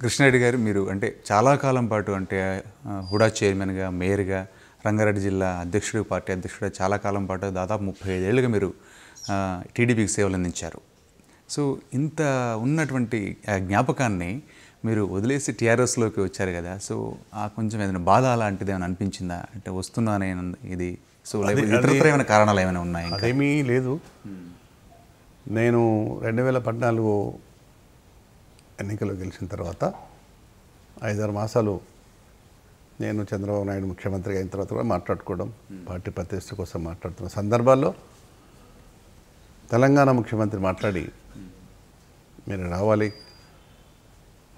కృష్ణారెడ్డి గారు మీరు అంటే చాలా కాలం పాటు అంటే హుడా చైర్మన్గా మేయర్గా రంగారెడ్డి జిల్లా అధ్యక్షుడు పార్టీ అధ్యక్షుడు చాలా కాలం పాటు దాదాపు 35 ఏళ్ళుగా మీరు టీడీపీకి సేవలు అందించారు. సో ఇంత ఉన్నటువంటి జ్ఞాపకాన్ని మీరు వదిలేసి టీఆర్ఎస్లోకి వచ్చారు కదా. సో కొంచెం ఏదైనా బాధ అలాంటిది ఏమైనా అనిపించిందా? అంటే వస్తున్నానే ఇది సో ఇతరత్ర ఏమైనా కారణాలు ఏమైనా ఉన్నాయి? అదేమీ లేదు. నేను 2014 ఎన్నికల్లో గెలిచిన తర్వాత 5-6 మాసాలు నేను చంద్రబాబు నాయుడు ముఖ్యమంత్రి అయిన తర్వాత కూడా మాట్లాడుకోవడం, పార్టీ ప్రతిష్ట కోసం మాట్లాడుతున్న సందర్భాల్లో తెలంగాణ ముఖ్యమంత్రి మాట్లాడి మీరు రావాలి,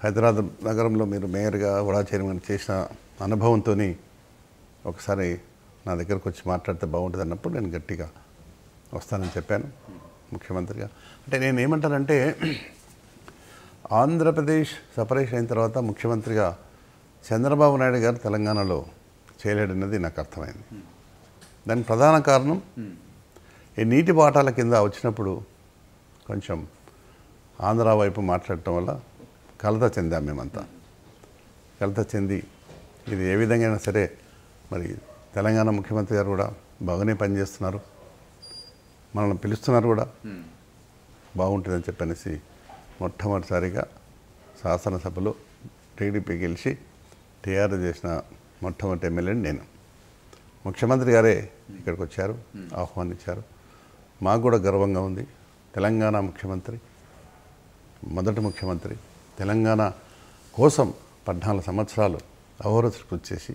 హైదరాబాద్ నగరంలో మీరు మేయర్గా హుడా చైర్మన్ చేసిన అనుభవంతో ఒకసారి నా దగ్గరకు వచ్చి మాట్లాడితే బాగుంటుంది అన్నప్పుడు నేను గట్టిగా వస్తానని చెప్పాను ముఖ్యమంత్రిగా. అంటే నేను ఏమంటానంటే ఆంధ్రప్రదేశ్ సపరేషన్ అయిన తర్వాత ముఖ్యమంత్రిగా చంద్రబాబు నాయుడు గారు తెలంగాణలో చేయలేడన్నది నాకు అర్థమైంది. దానికి ప్రధాన కారణం ఈ నీటి బాటాల కింద వచ్చినప్పుడు కొంచెం ఆంధ్ర వైపు మాట్లాడటం వల్ల కలత చెందాం. మేమంతా కలత చెంది ఇది ఏ విధంగా సరే మరి తెలంగాణ ముఖ్యమంత్రి గారు కూడా బాగానే పనిచేస్తున్నారు, మనల్ని పిలుస్తున్నారు కూడా, బాగుంటుందని చెప్పనేసి మొట్టమొదటిసారిగా శాసనసభలో టీడీపీ గెలిచి టీఆర్ఎస్ చేసిన మొట్టమొదటి ఎమ్మెల్యేని నేను. ముఖ్యమంత్రి గారే ఇక్కడికి వచ్చారు, ఆహ్వానించారు. మాకు కూడా గర్వంగా ఉంది. తెలంగాణ ముఖ్యమంత్రి, మొదటి ముఖ్యమంత్రి, తెలంగాణ కోసం 14 సంవత్సరాలు అహోరాత్రి కృషి చేసి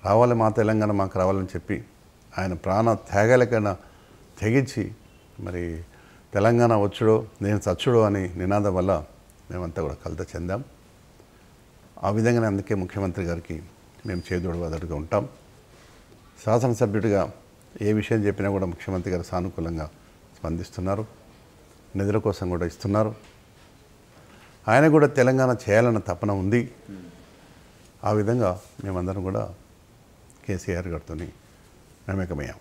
రావాలి, మా తెలంగాణ మాకు రావాలని చెప్పి ఆయన ప్రాణ త్యాగాలకైనా తెగించి మరి తెలంగాణ వచ్చుడో నేను చచ్చుడో అని నినాదం వల్ల మేమంతా కూడా కలత చెందాం. ఆ విధంగానే అందుకే ముఖ్యమంత్రి గారికి మేము చేదోడు వాదోడుగా ఉంటాం. శాసనసభ్యుడిగా ఏ విషయం చెప్పినా కూడా ముఖ్యమంత్రి గారు సానుకూలంగా స్పందిస్తున్నారు, నిధుల కోసం కూడా ఇస్తున్నారు. ఆయన కూడా తెలంగాణ చేయాలన్న తపన ఉంది. ఆ విధంగా మేమందరం కూడా కేసీఆర్ గారితో మమేకమయ్యాం.